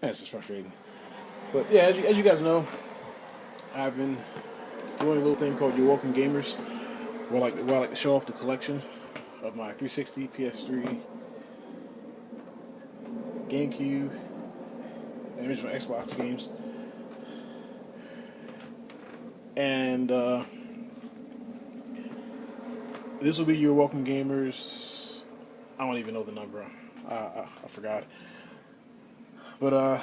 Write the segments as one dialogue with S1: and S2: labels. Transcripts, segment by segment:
S1: That's just frustrating. But yeah, as you guys know, I've been doing a little thing called Your Welcome Gamers, where I like to show off the collection of my 360, PS3, GameCube, and original Xbox games. And this will be Your Welcome Gamers. I don't even know the number. I forgot. But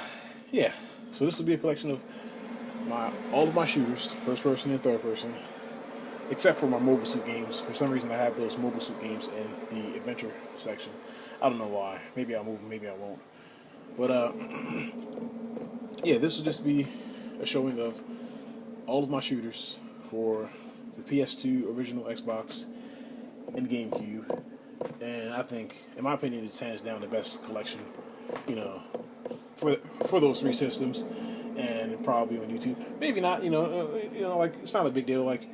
S1: yeah. So this will be a collection of my all of my shooters, first person and third person, except for my mobile suit games. For some reason, I have those mobile suit games in the adventure section. I don't know why. Maybe I'll move them. Maybe I won't. But yeah, this will just be a showing of all of my shooters for the PS2, original Xbox, and GameCube. And I think, in my opinion, it's hands down the best collection, you know, for those three systems, and probably on YouTube. Maybe not, like it's not a big deal. Like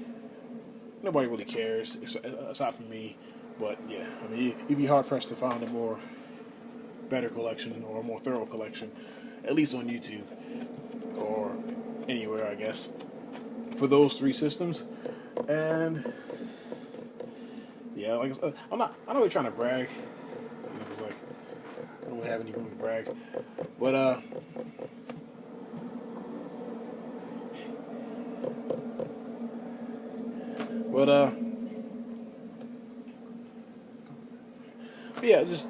S1: nobody really cares aside from me. But yeah, I mean, you'd be hard pressed to find a more better collection or a more thorough collection, at least on YouTube or anywhere, I guess, for those three systems. And yeah, like I'm not really trying to brag, because like I don't really have any room to brag, but but uh, but yeah, just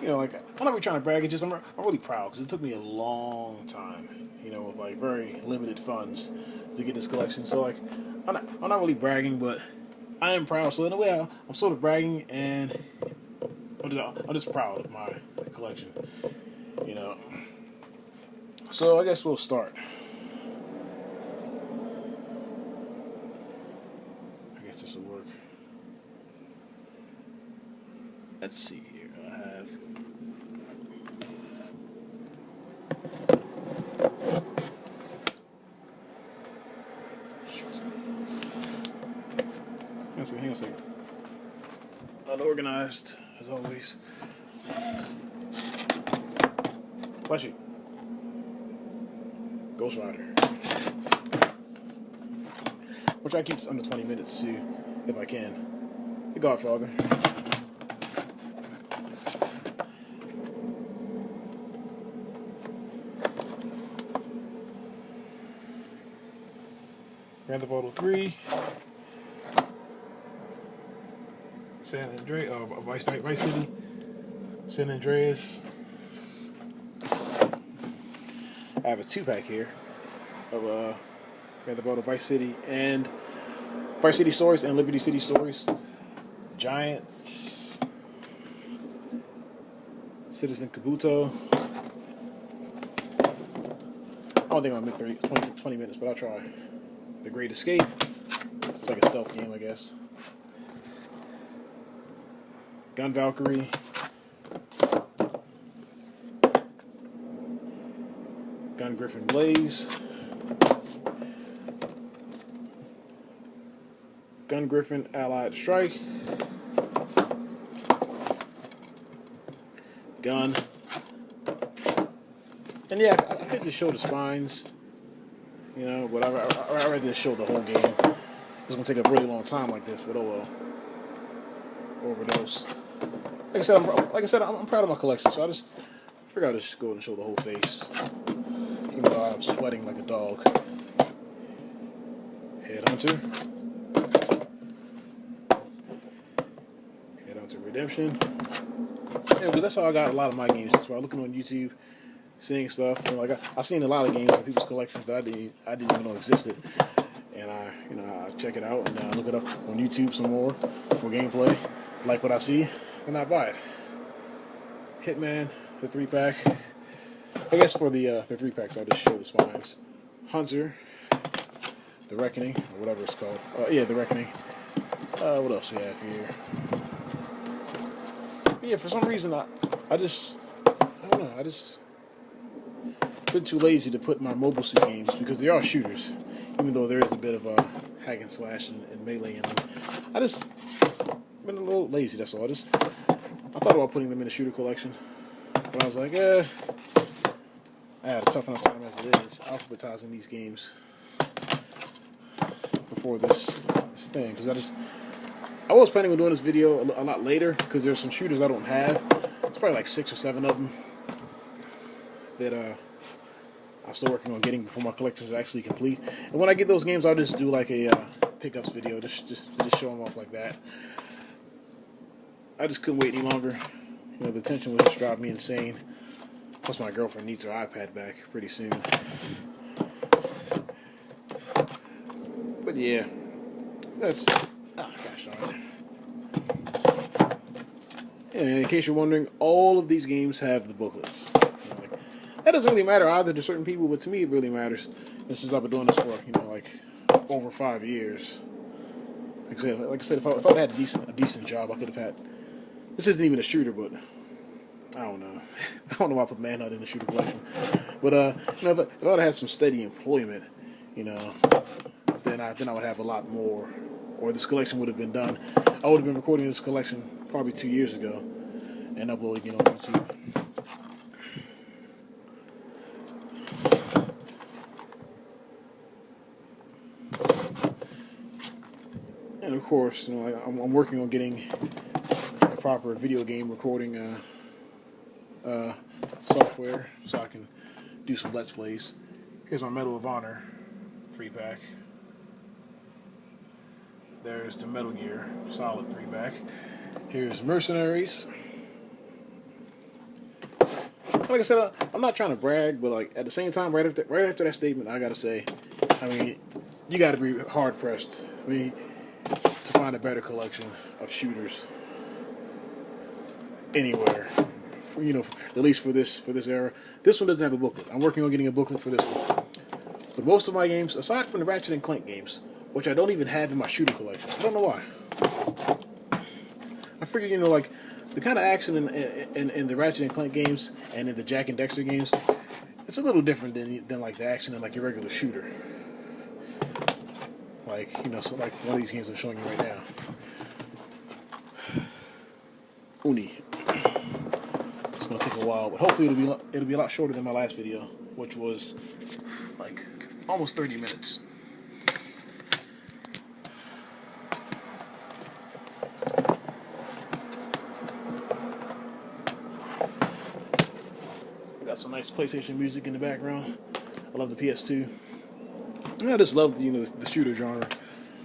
S1: like I'm not really trying to brag. It's just I'm really proud because it took me a long time, with like very limited funds to get this collection. So like I'm not really bragging, but I am proud. So in a way, I'm sort of bragging, and I'm just proud of my collection, you know. So I guess we'll start. I guess this will work. Let's see here. I have. Hang on a second. Unorganized, as always. Bless you. Ghost Rider. We'll try to keep this under 20 minutes too, if I can. The Godfather. Grand Theft Auto 3. San Andreas, Vice City, San Andreas. I have a 2-pack here of Grand Theft Auto Vice City and Vice City Stories and Liberty City Stories. Giants, Citizen Kabuto. I don't think I'll make 20 minutes, but I'll try. The Great Escape. It's like a stealth game, I guess. Gun Valkyrie. Gun Griffin Blaze. Gun Griffin Allied Strike. Gun. And yeah, I could just show the spines, but I'd rather just show the whole game. It's going to take a really long time like this, but oh well. Overdose. Like I said, I'm proud of my collection, so I figured I'd just go and show the whole face, even though I'm sweating like a dog. Headhunter. Headhunter Redemption. Yeah, because that's how I got a lot of my games. That's why I'm looking on YouTube, seeing stuff. I've seen a lot of games in people's collections that I didn't even know existed, and I check it out and then I look it up on YouTube some more for gameplay. Like what I see, and I buy it. Hitman, the 3-pack. I guess for the 3-packs, I'll just show the spines. Hunter, the Reckoning, or whatever it's called. Yeah, the Reckoning. What else we have here? Yeah, for some reason, I don't know. I just been too lazy to put my mobile suit games because they are shooters, even though there is a bit of a hack and slash and melee in them. I just been a little lazy, that's all. I thought about putting them in a shooter collection, but I was like, I had a tough enough time as it is alphabetizing these games before this thing, because I was planning on doing this video a lot later, because there's some shooters I don't have. It's probably like 6 or 7 of them that I'm still working on getting before my collection is actually complete. And when I get those games, I'll just do like a pickups video, just show them off like that. I just couldn't wait any longer. You know, the tension would just drive me insane. Plus, my girlfriend needs her iPad back pretty soon. But yeah, that's gosh darn it. And in case you're wondering, all of these games have the booklets. That doesn't really matter either to certain people, but to me it really matters. And since I've been doing this for, like over 5 years. Like I said, if I'd had a decent job, I could have had. This isn't even a shooter, but I don't know. I don't know why I put Manhunt in the shooter collection. But if I would have had some steady employment, then I would have a lot more, or this collection would have been done. I would have been recording this collection probably 2 years ago and uploading it on YouTube. And of course, I'm working on getting a proper video game recording software so I can do some Let's Plays. Here's my Medal of Honor 3-pack. There's the Metal Gear Solid 3-pack. Here's Mercenaries. Like I said, I'm not trying to brag, but like at the same time, right after that statement, I gotta say, you gotta be hard pressed. To find a better collection of shooters anywhere. At least for this era. This one doesn't have a booklet. I'm working on getting a booklet for this one. But most of my games, aside from the Ratchet and Clank games, which I don't even have in my shooter collection, I don't know why. I figure, like the kind of action in the Ratchet and Clank games and in the Jak and Daxter games, it's a little different than like the action in like your regular shooter. So like one of these games I'm showing you right now. Uni. It's gonna take a while, but hopefully it'll be a lot shorter than my last video, which was like almost 30 minutes. Got some nice PlayStation music in the background. I love the PS2. I just love the shooter genre.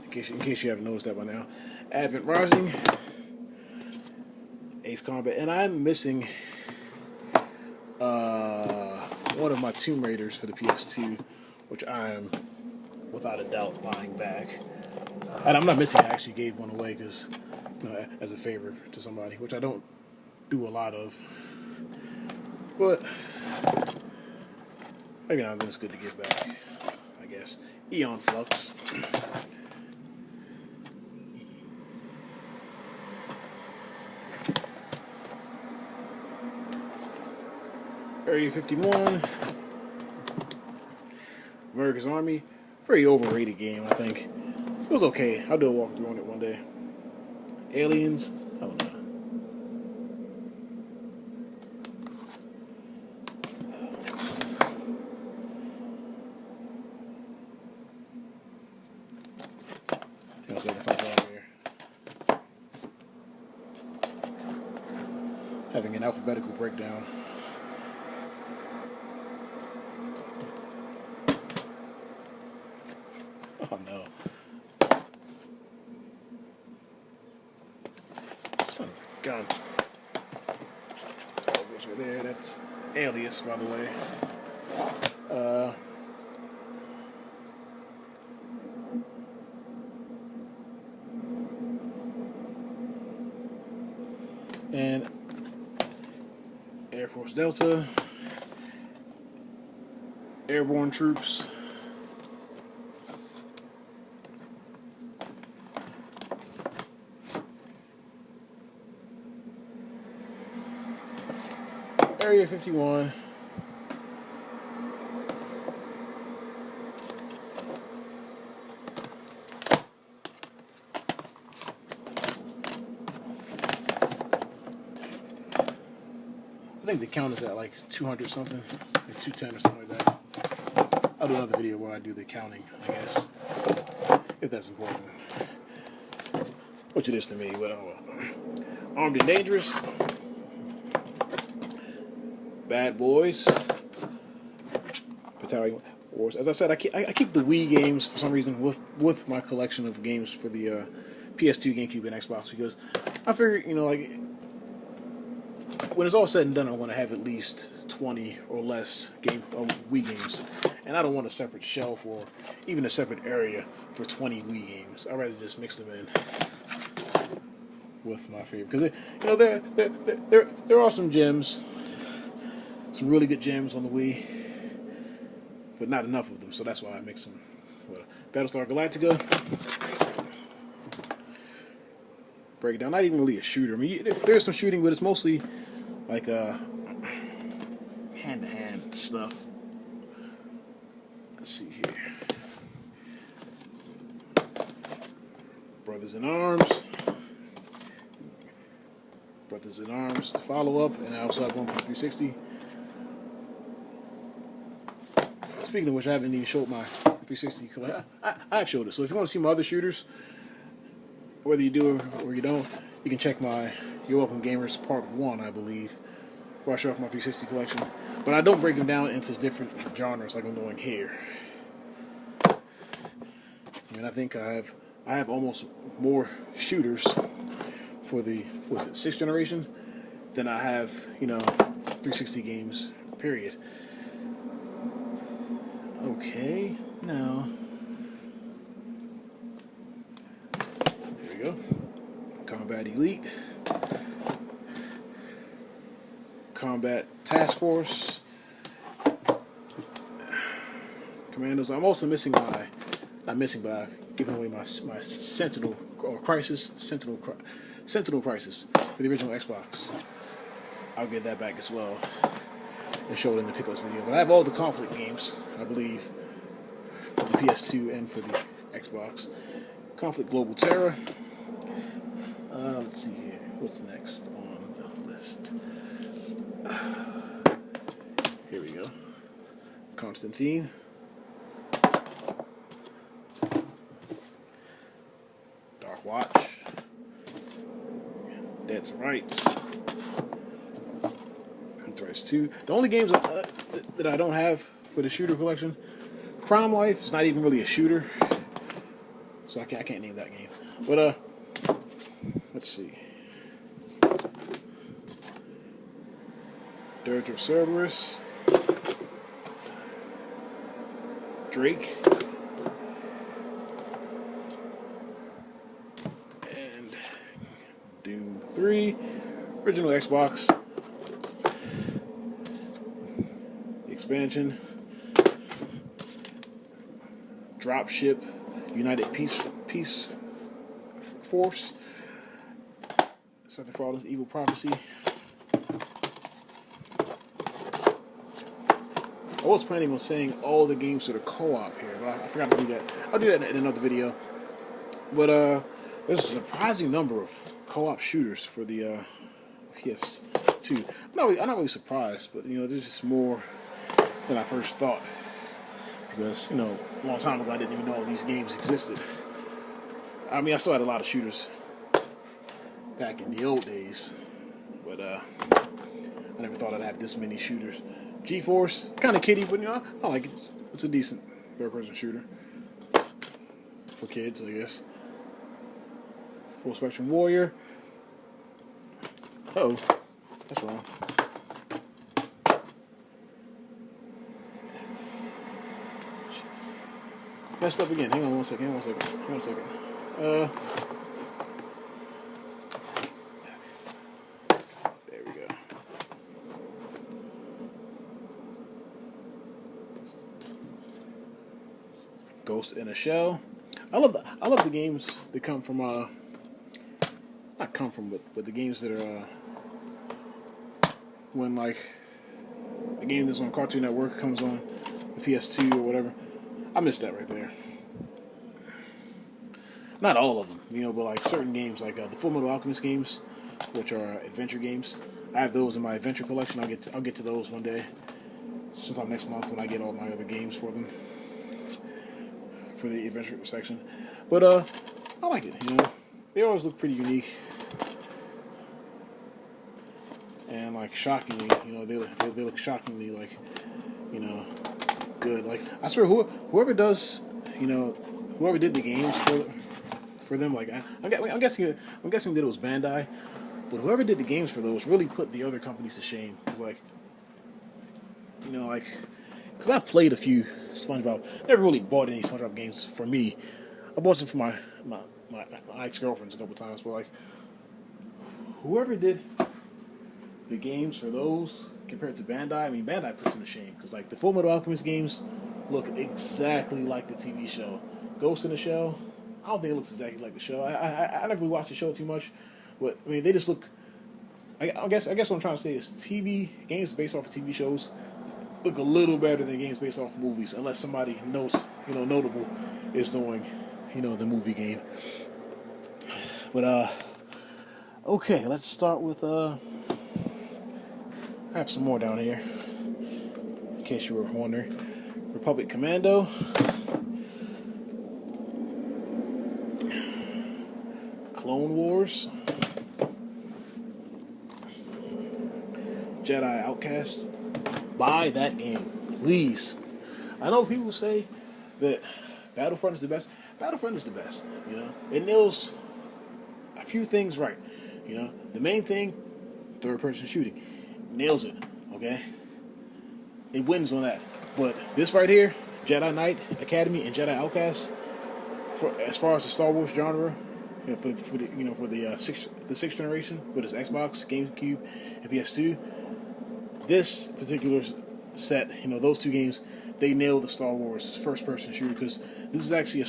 S1: In case you haven't noticed that by now, Advent Rising, Ace Combat, and I'm missing one of my Tomb Raiders for the PS2, which I am without a doubt buying back. And I'm not missing. I actually gave one away because as a favor to somebody, which I don't do a lot of. But maybe now it's good to give back, I guess. Aeon Flux. Area 51. America's Army. Very overrated game, I think. It was okay. I'll do a walkthrough on it one day. Aliens. I don't know. Having an alphabetical breakdown. Oh no. Son of a gun. Oh, goes right there. That's Alias, by the way. And Air Force Delta, Airborne Troops, Area 51, think the count is at like 200 something, like 210 or something like that. I'll do another video where I do the counting, I guess, if that's important. Which it is to me, but oh well. Armed and Dangerous, Bad Boys, Battalion Wars. As I said, I keep the Wii games for some reason with my collection of games for the PS2, GameCube, and Xbox, because I figure, you know, like, when it's all said and done, I want to have at least 20 or less Wii games, and I don't want a separate shelf or even a separate area for 20 Wii games. I'd rather just mix them in with my favorite, because you know there are some gems, some really good gems on the Wii, but not enough of them, so that's why I mix them. Battlestar Galactica, Breakdown. Not even really a shooter. I mean, there's some shooting, but it's mostly like hand-to-hand stuff. Let's see here. Brothers in Arms. Brothers in Arms, the follow-up, and I also have one for 360. Speaking of which, I haven't even showed my 360 collection. I have showed it, so if you want to see my other shooters, whether you do or you don't, you can check my You're Welcome Gamers Part 1, I believe, where I show off my 360 collection. But I don't break them down into different genres like I'm doing here. I mean, I think I have almost more shooters for the, was it 6th generation, than I have, you know, 360 games, period. Okay, now, here we go. Combat Elite, Combat Task Force, Commandos. I'm also missing my, not missing, but I've given away my Sentinel Crisis for the original Xbox. I'll get that back as well and show it in the pickups video. But I have all the Conflict games, I believe, for the PS2 and for the Xbox. Conflict Global Terror. Let's see here. What's next on the list? Here we go. Constantine. Dark Watch. Dead to Rights. Threats 2. The only games that I don't have for the shooter collection, Crime Life is not even really a shooter, so I can't name that game. But let's see. Dirge of Cerberus, Drake, and Doom 3, original Xbox. Expansion, Dropship, United Peace Force, Something for All This Evil Prophecy. I was planning on saying all the games that are co-op here, but I forgot to do that. I'll do that in another video. But there's a surprising number of co-op shooters for the PS2. I'm not really surprised, but you know, there's just more than I first thought, because, you know, a long time ago I didn't even know all these games existed. I mean, I still had a lot of shooters back in the old days, but I never thought I'd have this many shooters. G-Force, kind of kiddie, but you know, I like it. It's a decent third-person shooter for kids, I guess. Full Spectrum Warrior. Uh-oh, that's wrong. Messed up again. Hang on one second. There we go. Ghost in a Shell. I love the games that come from not come from, but the games that are when like a game that's on Cartoon Network comes on the PS2 or whatever. I missed that right there. Not all of them, you know, but like certain games, like the Full Metal Alchemist games, which are adventure games. I have those in my adventure collection. I'll get to those one day, sometime next month when I get all my other games for them for the adventure section. But I like it. You know, they always look pretty unique and like shockingly. You know, they look shockingly like, you know, good. Like I swear, whoever does, you know, whoever did the games for them, like I'm guessing that it was Bandai. But whoever did the games for those really put the other companies to shame. It was like, you know, like, because I've played a few SpongeBob. Never really bought any SpongeBob games for me. I bought some for my ex-girlfriends a couple times. But, like, whoever did the games for those compared to Bandai, I mean, Bandai puts them to shame. Because, like, the Full Metal Alchemist games look exactly like the TV show. Ghost in the Shell, I don't think it looks exactly like the show. I never really watched the show too much. But I mean, they just look. I guess what I'm trying to say is TV games based off of TV shows look a little better than games based off of movies, unless somebody notable is doing, you know, the movie game. But okay, let's start with I have some more down here, in case you were wondering. Republic Commando. Clone Wars. Jedi Outcast. Buy that game, please. I know people say that Battlefront is the best. Battlefront is the best. You know, it nails a few things right. You know, the main thing, third-person shooting, nails it. Okay, it wins on that. But this right here, Jedi Knight Academy and Jedi Outcast, as far as the Star Wars genre, you know, for the sixth generation with its Xbox, GameCube, and PS2. This particular set, you know, those two games, they nail the Star Wars first-person shooter because this is actually a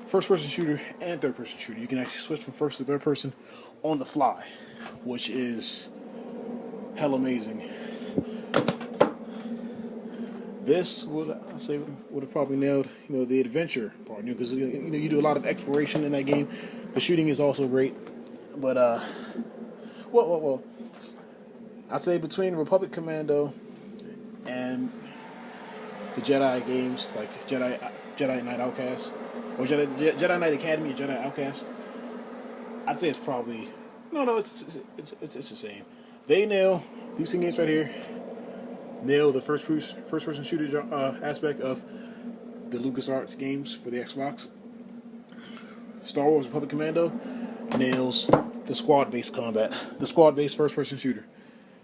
S1: first-person shooter and third-person shooter. You can actually switch from first to third person on the fly, which is hell amazing. This would have probably nailed, you know, the adventure part, because you know you do a lot of exploration in that game. The shooting is also great, but well. I'd say between Republic Commando and the Jedi games, like Jedi Knight Outcast, or Jedi Knight Academy and Jedi Outcast, I'd say it's probably it's the same. They nail these two games right here. Nail the first person shooter aspect of the LucasArts games for the Xbox. Star Wars Republic Commando nails the squad based combat, the squad based first person shooter.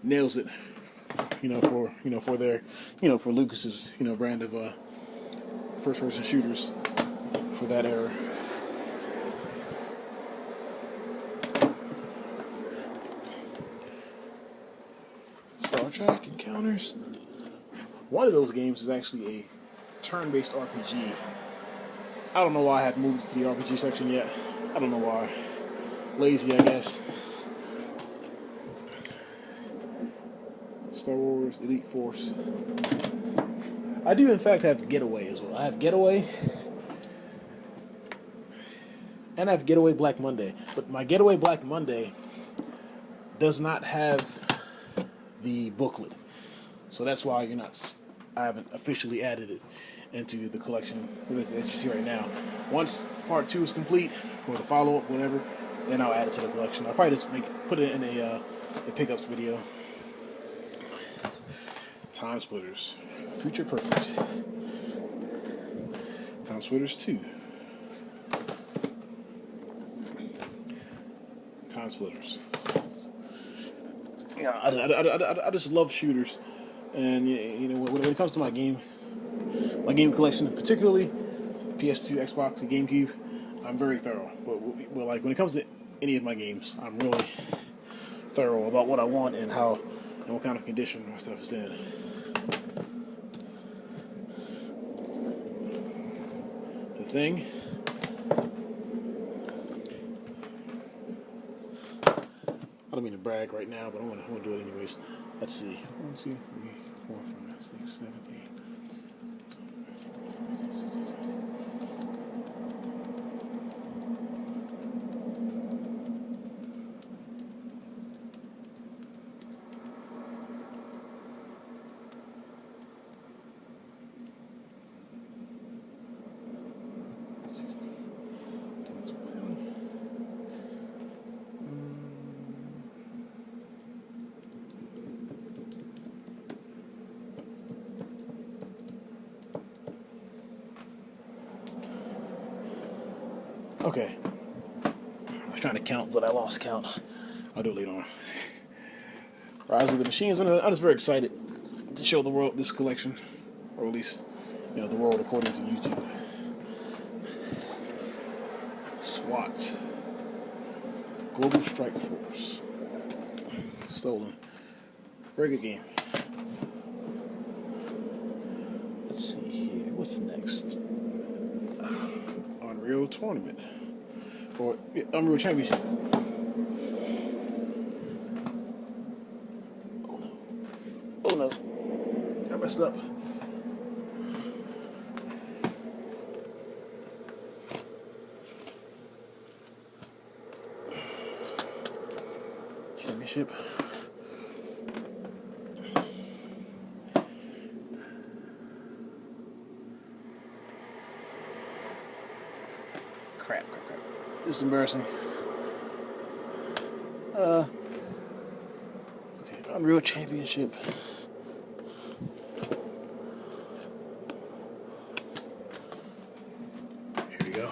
S1: Nails it, for their, for Lucas's, brand of first-person shooters for that era. Star Trek Encounters. One of those games is actually a turn-based RPG. I don't know why I haven't moved to the RPG section yet. I don't know why. Lazy, I guess. Star Wars Elite Force. I do, in fact, have Getaway as well. I have Getaway, and I have Getaway Black Monday. But my Getaway Black Monday does not have the booklet, so that's why I haven't officially added it into the collection that you see right now. Once Part 2 is complete, or the follow-up, whatever, then I'll add it to the collection. I'll probably just put it in a pickups video. Time Splitters. Future Perfect. Time Splitters 2. Time Splitters. Yeah, I just love shooters. And, when it comes to my game collection, particularly PS2, Xbox, and GameCube, I'm very thorough. But when it comes to any of my games, I'm really thorough about what I want and what kind of condition my stuff is in. Thing. I don't mean to brag right now, but I'm gonna do it anyways. Let's see. 1, 2, 3, 4, 5, 6, 7, 8. Okay. I was trying to count, but I lost count. I'll do it later on. Rise of the Machines. I'm just very excited to show the world this collection, or at least, the world according to YouTube. SWAT. Global Strike Force. Stolen. Very good game. Let's see here. What's next? Unreal Tournament. Or Unreal Championship. Oh no. I messed up. Championship. Crap. This is embarrassing. Okay, Unreal Championship. Here we go.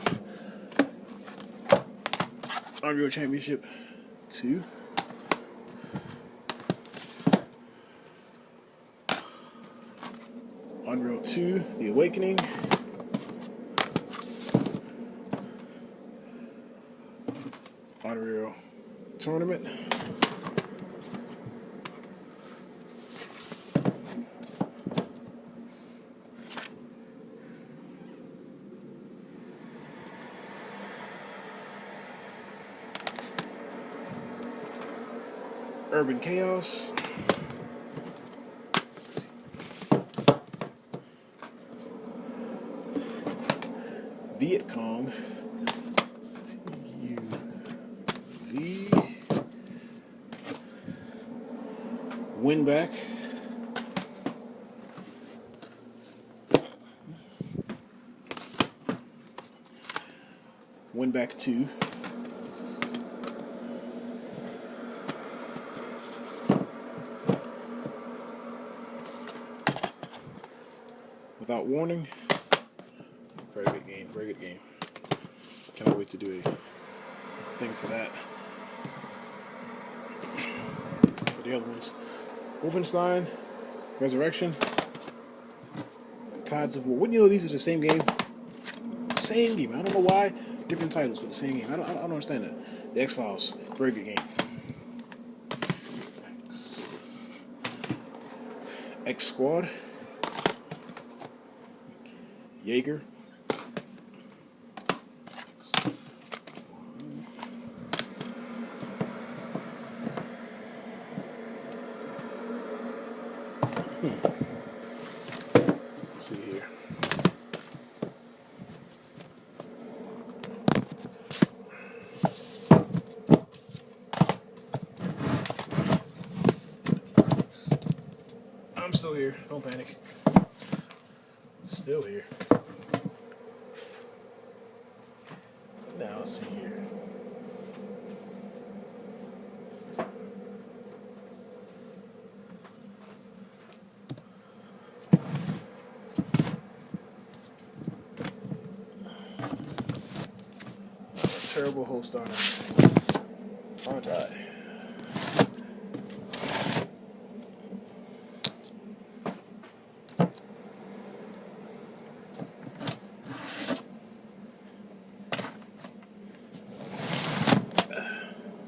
S1: Unreal Championship 2. Unreal 2, The Awakening. Unreal Tournament. Urban Chaos. Viet Cong. TUV. Winback. Winback 2. Without Warning. Very good game. Very good game. Cannot wait to do a thing for that. For the other ones. Wolfenstein. Resurrection. Tides of War. Wouldn't you know these are the same game? Same game. I don't know why. Different titles, but the same game. I don't understand that. The X-Files. Very good game. X Squad. Jaeger. Let's see here. I'm still here. Don't panic. Still here. Now let's see here. Terrible host, aren't I?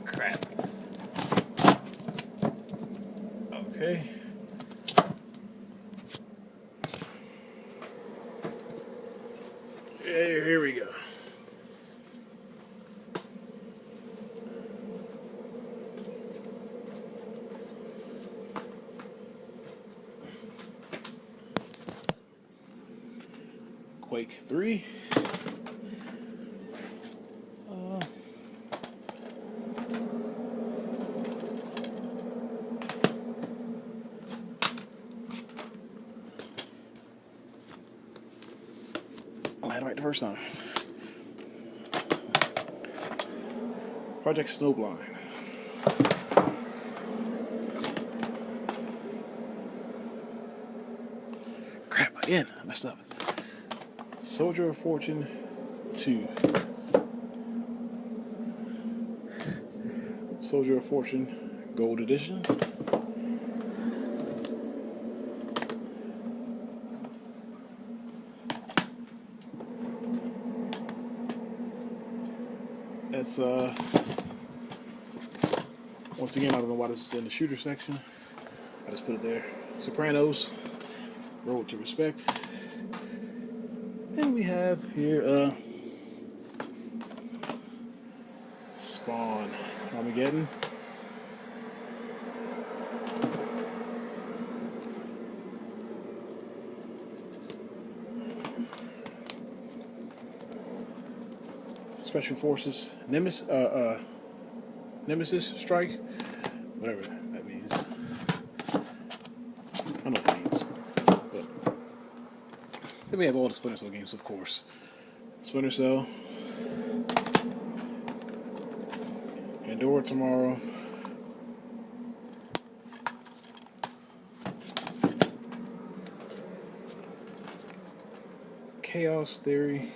S1: Crap. Okay. Here we go. Quake 3. I had it right the first time. Project Snowblind. Crap, again, I messed up. Soldier of Fortune 2. Soldier of Fortune Gold Edition. That's once again, I don't know why this is in the shooter section. I just put it there. Sopranos, Road to Respect. And we have here Spawn, Armageddon. Special Forces, Nemesis Strike, whatever that means. I don't know what it means. But then we have all the Splinter Cell games, of course. Splinter Cell, Andor tomorrow. Chaos Theory.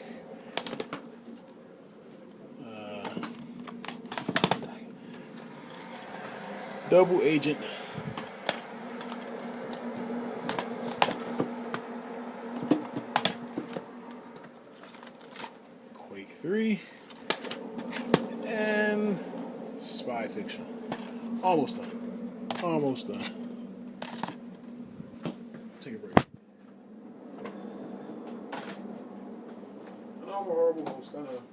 S1: Double Agent. Quake 3. And Spy Fiction. Almost done. Almost done. Take a break. I'm a horrible host. I know.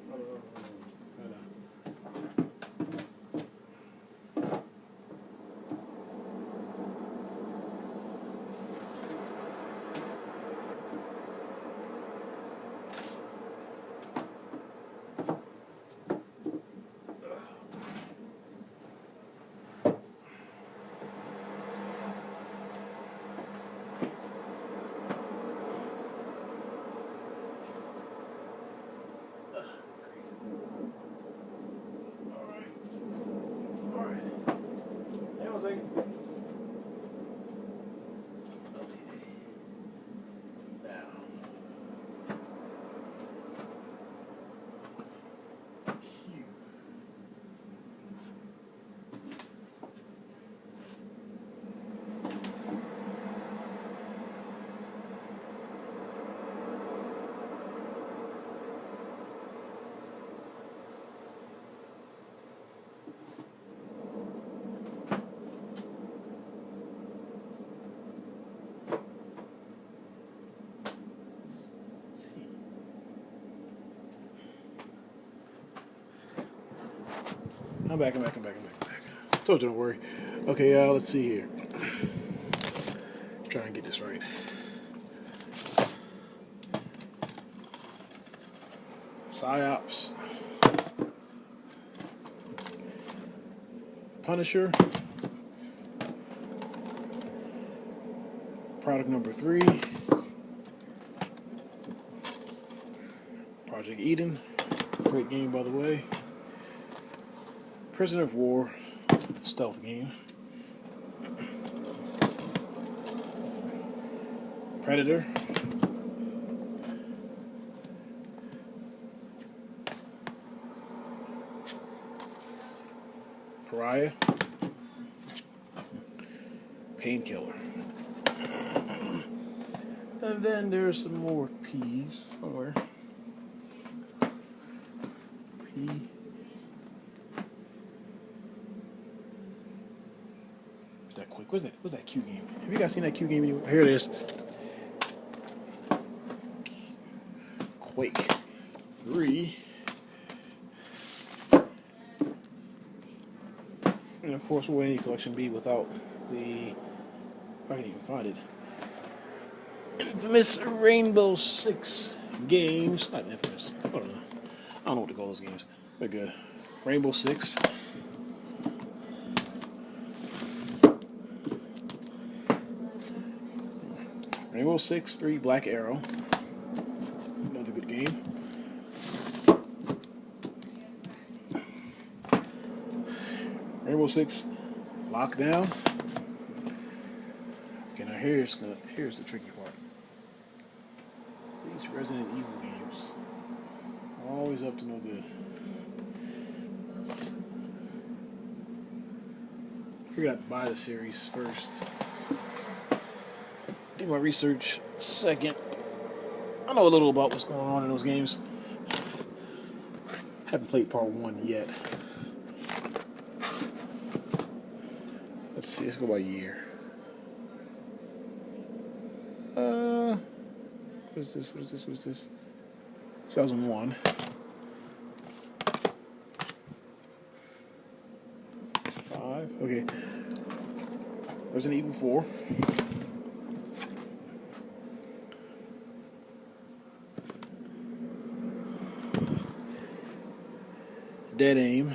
S1: I'm back. Told you, don't worry. Okay, let's see here. Try and get this right. PsyOps. Punisher. Product number 3. Project Eden. Great game, by the way. Prisoner of War, stealth game. Predator. Pariah. Painkiller. And then there's some more P's somewhere. P. That quick. What's that Q game? Have you guys seen that Q game anywhere? Here it is. Quake 3. And of course, what would any collection be without the, if I can even find it, infamous Rainbow Six games. Not infamous. I don't know. I don't know what to call those games. They're good. Rainbow Six. Rainbow Six 3 Black Arrow. Another good game. Rainbow Six Lockdown. Okay, now here's the tricky part. These Resident Evil games are always up to no good. figured I'd buy the series first. Do my research second. I know a little about what's going on in those games. Haven't played part 1 yet. Let's see, let's go by year. What is this? What is this? What is this? 2001. 5. Okay. Resident Evil 4. Dead Aim.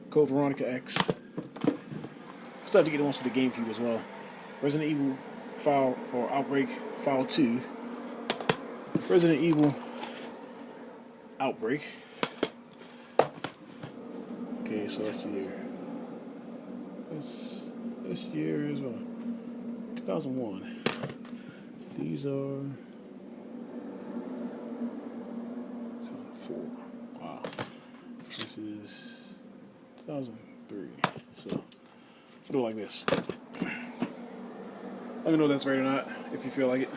S1: Code Veronica X. Started to get the ones for the GameCube as well. Resident Evil File or Outbreak File 2. Resident Evil Outbreak. Okay, so let's see here. This year is 2001. These are 2004. Wow. This is 2003. So let's do it like this. Let me know if that's right or not, if you feel like it.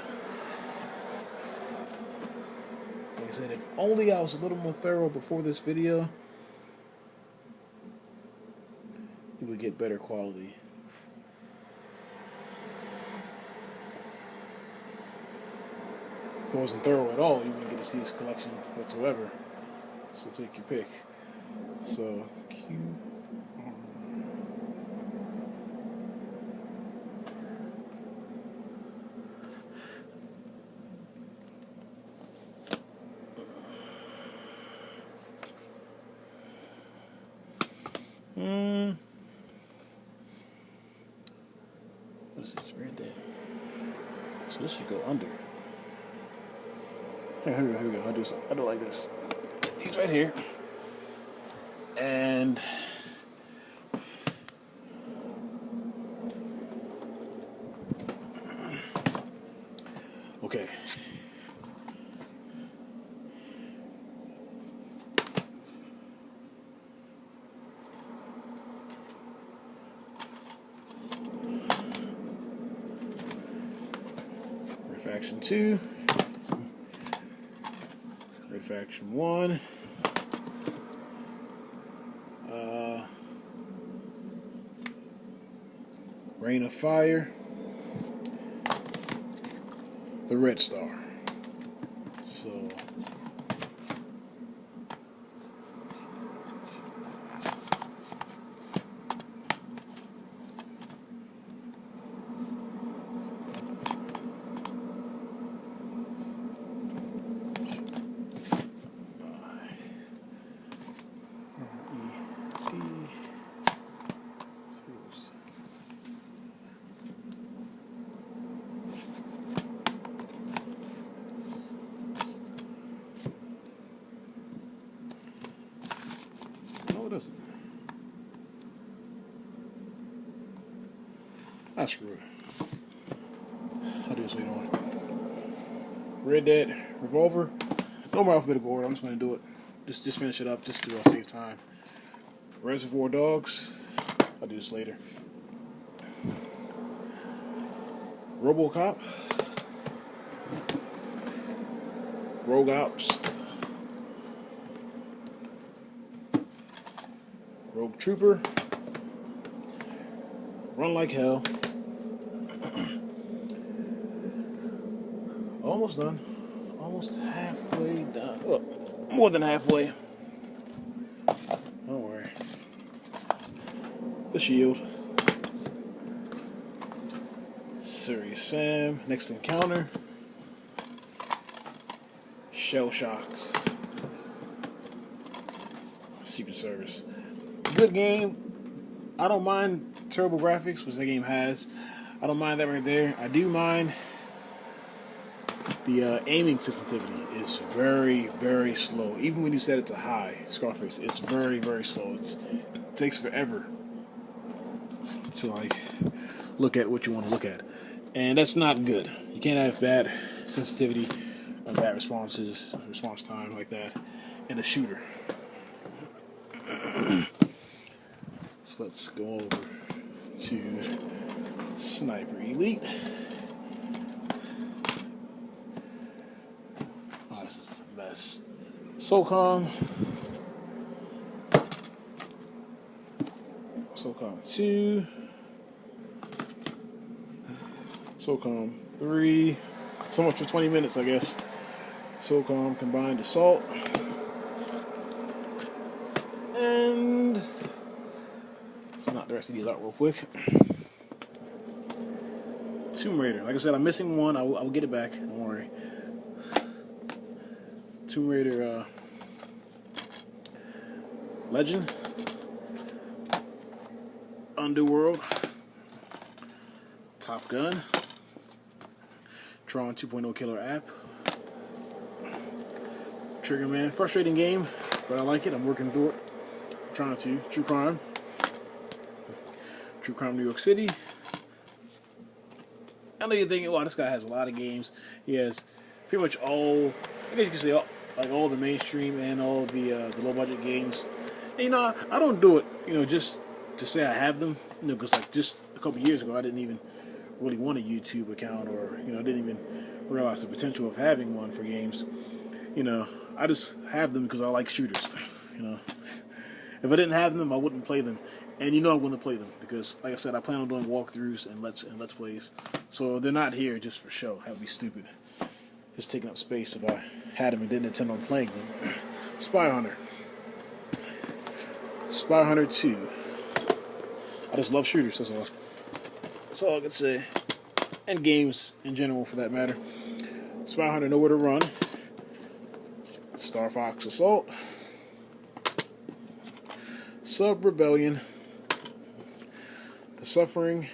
S1: Like I said, if only I was a little more thorough before this video, you would get better quality. If I wasn't thorough at all, you wouldn't get to see this collection whatsoever. So take your pick. So Q. What is this? Red Dead. So this should go under. Here we go. I do it like this. Get these right here. And okay. Red Faction 2. Red Faction 1. Reign of Fire. The Red Star. So doesn't. Ah, screw it. I'll do this later on. Red Dead Revolver. No more alphabetical order. I'm just going to do it. Just finish it up just to save time. Reservoir Dogs. I'll do this later. RoboCop. Rogue Ops. Rogue Trooper. Run Like Hell. Almost done. Almost halfway done. Well, more than halfway. Don't worry. The Shield. Serious Sam. Next Encounter. Shell Shock. Secret Service. Good game. I don't mind terrible graphics, which the game has. I don't mind that right there. I do mind the aiming sensitivity is very, very slow. Even when you set it to high, Scarface, it's very, very slow. It takes forever to like look at what you want to look at, and that's not good. You can't have bad sensitivity or bad response time like that in a shooter. So let's go over to Sniper Elite. Oh, this is a mess. SOCOM 2, SOCOM 3. So much for 20 minutes, I guess. SOCOM Combined Assault. And let's knock the rest of these out real quick. Tomb Raider. Like I said, I'm missing one. I will get it back. Don't worry. Tomb Raider Legend. Underworld. Top Gun. Tron 2.0 Killer App. Triggerman. Frustrating game, but I like it. I'm working through it. I'm trying to. True Crime. True Crime New York City. I know you're thinking, wow, this guy has a lot of games. He has pretty much all, I guess you could say, all the mainstream and all the low budget games. And, I don't do it, just to say I have them. Because like just a couple years ago, I didn't even really want a YouTube account, or didn't even realize the potential of having one for games. I just have them because I like shooters. If I didn't have them, I wouldn't play them. And I wouldn't play them because, like I said, I plan on doing walkthroughs and let's plays. So they're not here just for show. That would be stupid. Just taking up space if I had them and didn't intend on playing them. Spy Hunter. Spy Hunter 2. I just love shooters. That's all I can say. And games in general, for that matter. Spy Hunter Nowhere to Run. Star Fox Assault. Sub Rebellion. The Suffering.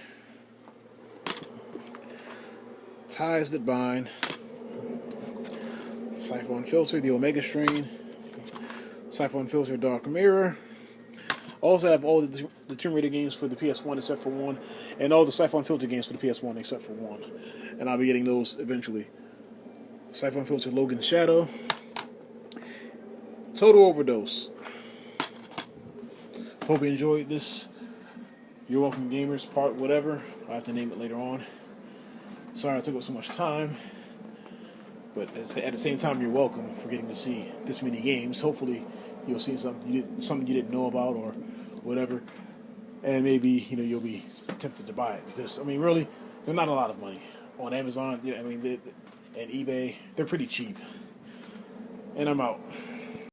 S1: Ties That Bind. Cypher Unfiltered, The Omega Strain. Cypher Unfiltered, Dark Mirror. Also have all the Tomb Raider games for the PS1 except for one, and all the Cypher Unfiltered games for the PS1 except for one. And I'll be getting those eventually. Cypher Unfiltered, Logan's Shadow. Total Overdose. Hope you enjoyed this. You're Welcome Gamers, part whatever. I'll have to name it later on. Sorry I took up so much time. But at the same time, you're welcome for getting to see this many games. Hopefully, you'll see something you didn't know about or whatever, and maybe you'll be tempted to buy it because really, they're not a lot of money on Amazon. And eBay, they're pretty cheap. And I'm out.